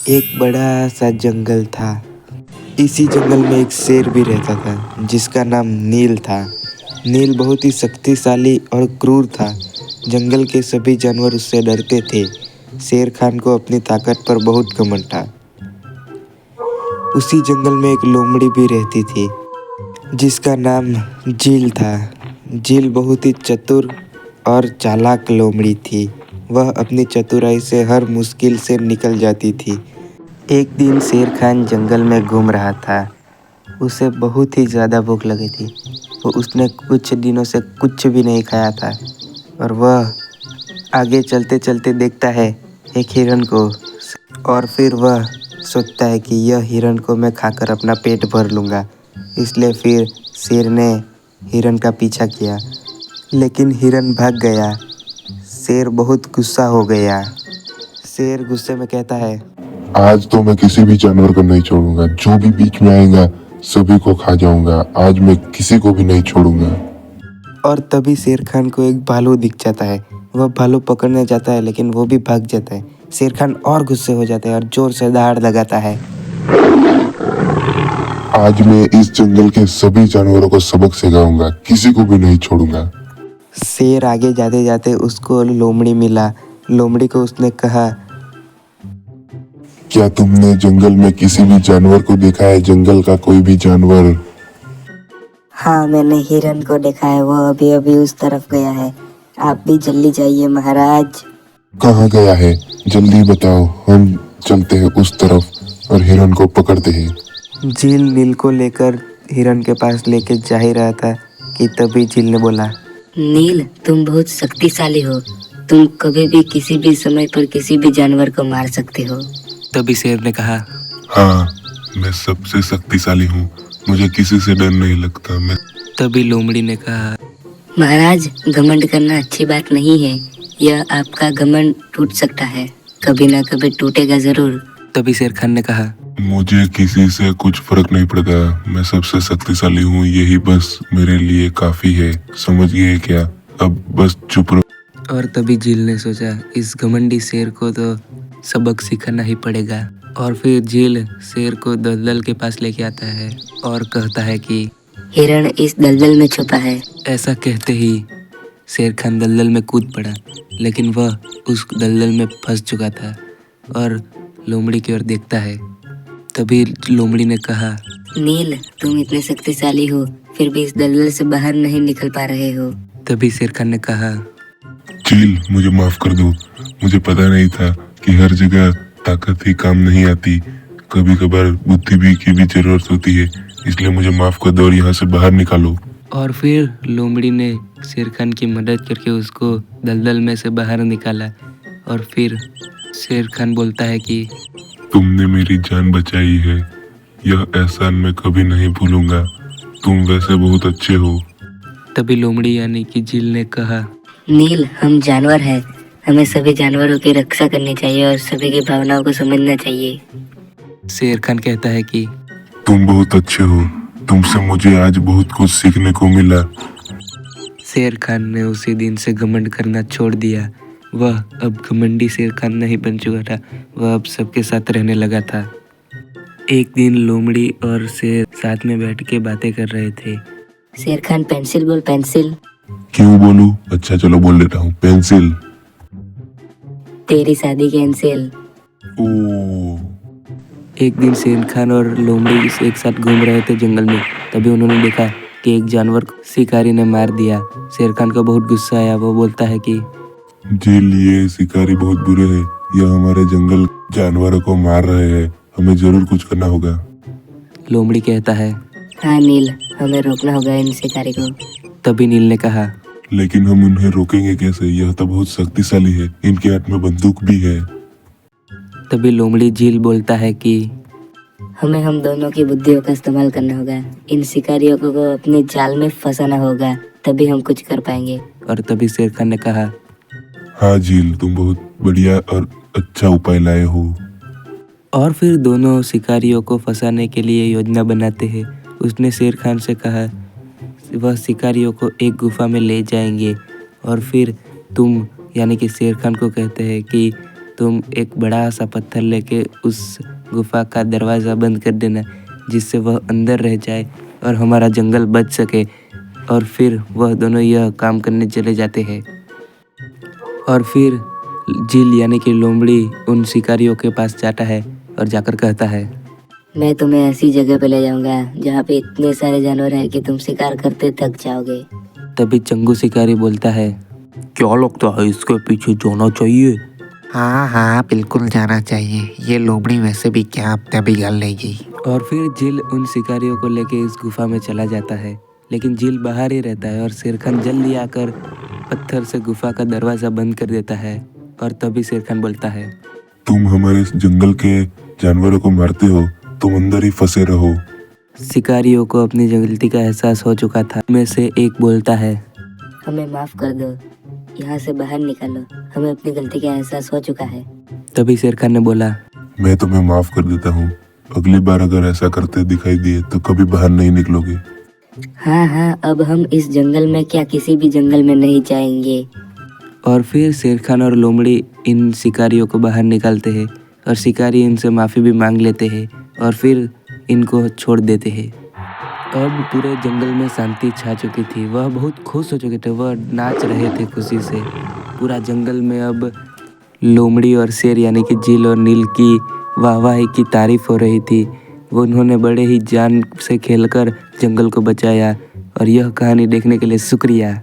एक बड़ा सा जंगल था। इसी जंगल में एक शेर भी रहता था जिसका नाम नील था। नील बहुत ही शक्तिशाली और क्रूर था। जंगल के सभी जानवर उससे डरते थे। शेर खान को अपनी ताकत पर बहुत घमंड था। उसी जंगल में एक लोमड़ी भी रहती थी जिसका नाम झील था। झील बहुत ही चतुर और चालाक लोमड़ी थी। वह अपनी चतुराई से हर मुश्किल से निकल जाती थी। एक दिन शेर खान जंगल में घूम रहा था। उसे बहुत ही ज़्यादा भूख लगी थी। उसने कुछ दिनों से कुछ भी नहीं खाया था और वह आगे चलते चलते देखता है एक हिरन को और फिर वह सोचता है कि यह हिरन को मैं खाकर अपना पेट भर लूँगा। इसलिए फिर शेर ने हिरन का पीछा किया, लेकिन हिरन भाग गया। शेर बहुत गुस्सा हो गया। शेर गुस्से में कहता है, आज तो मैं किसी भी जानवर को नहीं छोड़ूंगा। जो भी बीच में आएगा सभी को खा जाऊंगा। आज मैं किसी को भी नहीं छोड़ूंगा। और तभी शेर खान को एक भालू दिख जाता है। वह भालू पकड़ने जाता है लेकिन वो भी भाग जाता है। शेर खान और गुस्से हो जाता है और जोर से दहाड़ लगाता है। आज मैं इस जंगल के सभी जानवरों को सबक सिखाऊंगा। किसी को भी नहीं छोड़ूंगा। शेर आगे जाते जाते उसको लोमड़ी मिला। लोमड़ी को उसने कहा, क्या तुमने जंगल में किसी भी जानवर को देखा है? जंगल का कोई भी जानवर? हाँ, मैंने हिरन को देखा है। वो अभी अभी उस तरफ गया है। आप भी जल्दी जाइए महाराज। कहाँ गया है? जल्दी बताओ, हम चलते हैं उस तरफ और हिरन को पकड़ते हैं। झील नील को लेकर हिरन के पास लेके जा ही रहा था कि तभी झील ने बोला, नील, तुम बहुत शक्तिशाली हो। तुम कभी भी किसी भी समय पर किसी भी जानवर को मार सकते हो। तभी शेर ने कहा, हाँ, मैं सबसे शक्तिशाली हूँ। मुझे किसी से डर नहीं लगता। मैं तभी लोमड़ी ने कहा, महाराज, घमंड करना अच्छी बात नहीं है। यह आपका घमंड टूट सकता है। कभी ना कभी टूटेगा जरूर। तभी शेर खान ने कहा, मुझे किसी से कुछ फर्क नहीं पड़ता। मैं सबसे शक्तिशाली हूँ। यही बस मेरे लिए काफी है। समझ गए क्या? अब बस चुप रहो। और तभी झील ने सोचा इस घमंडी शेर को तो सबक सिखाना ही पड़ेगा। और फिर झील शेर को दलदल के पास लेके आता है और कहता है कि हिरण इस दलदल में छुपा है। ऐसा कहते ही शेर खान दलदल में कूद पड़ा, लेकिन वह उस दलदल में फंस चुका था और लोमड़ी की ओर देखता है। तभी लोमड़ी ने कहा, नील, तुम इतने शक्तिशाली हो फिर भी इस दलदल से बाहर नहीं निकल पा रहे हो। तभी शेर खान ने कहा, चील, मुझे माफ कर दो। मुझे पता नहीं था कि हर जगह ताकत ही काम नहीं आती। कभी कभार बुद्धि भी की भी जरूरत होती है। इसलिए मुझे माफ कर दो और यहाँ से बाहर निकालो। और फिर लोमड़ी ने शेर खान की मदद करके उसको दलदल में से बाहर निकाला। और फिर शेर खान बोलता है कि तुमने मेरी जान बचाई है। यह एहसान मैं कभी नहीं भूलूंगा। तुम वैसे बहुत अच्छे हो। तभी लोमड़ी यानी कि झील ने कहा, नील, हम जानवर हैं। हमें सभी जानवरों की रक्षा करनी चाहिए और सभी की भावनाओं को समझना चाहिए। शेर खान कहता है कि तुम बहुत अच्छे हो। तुमसे मुझे आज बहुत कुछ सीखने को मिला। शेर खान ने उसी दिन से घमंड करना छोड़ दिया। वह अब घमंडी शेर खान नहीं बन चुका था। वह अब सबके साथ रहने लगा था। एक दिन लोमड़ी और शेर साथ में बैठ के बातें कर रहे थे। शेर खान, पेंसिल बोल, पेंसिल। क्यों बोलूं? अच्छा चलो बोल लेता हूँ। पेंसिल। तेरी शादी कैंसिल। ओ, एक दिन शेर खान और लोमड़ी एक साथ घूम रहे थे जंगल में। तभी उन्होंने देखा कि एक जानवर को शिकारी ने मार दिया। शेर खान को बहुत गुस्सा आया। वो बोलता है कि झील, ये शिकारी बहुत बुरे हैं। यह हमारे जंगल जानवरों को मार रहे हैं। हमें जरूर कुछ करना होगा। लोमड़ी कहता है, हाँ नील, हमें रोकना होगा इन शिकारी को। तभी नील ने कहा, लेकिन हम उन्हें रोकेंगे कैसे? यह तो बहुत शक्तिशाली है। इनके हाथ में बंदूक भी है। तभी लोमड़ी झील बोलता है कि हमें हम दोनों की बुद्धियों का इस्तेमाल करना होगा। इन शिकारियों को अपने जाल में फंसाना होगा, तभी हम कुछ कर पाएंगे। और तभी शेर खान ने कहा, हाँ झील, तुम बहुत बढ़िया और अच्छा उपाय लाए हो। और फिर दोनों शिकारियों को फंसाने के लिए योजना बनाते हैं। उसने शेर खान से कहा वह शिकारियों को एक गुफा में ले जाएंगे और फिर तुम यानी कि शेर खान को कहते हैं कि तुम एक बड़ा सा पत्थर लेके उस गुफा का दरवाज़ा बंद कर देना, जिससे वह अंदर रह जाए और हमारा जंगल बच सके। और फिर वह दोनों यह काम करने चले जाते हैं। और फिर झील यानी कि लोमड़ी उन शिकारियों के पास जाता है और जाकर कहता है, मैं तुम्हें ऐसी जगह पे ले जाऊंगा जहाँ पे इतने सारे जानवर हैं कि तुम शिकार करते थक जाओगे। तभी चंगू शिकारी बोलता है, क्या लगता है इसके पीछे जाना चाहिए? हाँ हाँ बिल्कुल जाना चाहिए, ये लोमड़ी वैसे भी क्या अपना बिगाड़ लेगी। और फिर झील उन शिकारियों को लेके इस गुफा में चला जाता है, लेकिन झील बाहर ही रहता है और शेरखान जल्दी आकर पत्थर से गुफा का दरवाज़ा बंद कर देता है। और तभी शेरखान बोलता है, तुम हमारे इस जंगल के जानवरों को मारते हो, तुम अंदर ही फंसे रहो। शिकारियों को अपनी गलती का एहसास हो चुका था। में से एक बोलता है, हमें माफ कर दो, यहाँ से बाहर निकालो, हमें अपनी गलती का एहसास हो चुका है। तभी शेरखान ने बोला, मैं तुम्हें माफ कर देता हूँ, अगली बार अगर ऐसा करते दिखाई दिए तो कभी बाहर नहीं निकलोगे। हाँ हाँ, अब हम इस जंगल में क्या किसी भी जंगल में नहीं जाएंगे। और फिर शेरखान और लोमड़ी इन शिकारियों को बाहर निकालते हैं और शिकारी इनसे माफ़ी भी मांग लेते हैं और फिर इनको छोड़ देते हैं। अब पूरे जंगल में शांति छा चुकी थी। वह बहुत खुश हो चुके थे, वह नाच रहे थे खुशी से। पूरा जंगल में अब लोमड़ी और शेर यानी कि झील और नील की वाहवाही की तारीफ हो रही थी। वो उन्होंने बड़े ही जान से खेलकर जंगल को बचाया। और यह कहानी देखने के लिए शुक्रिया।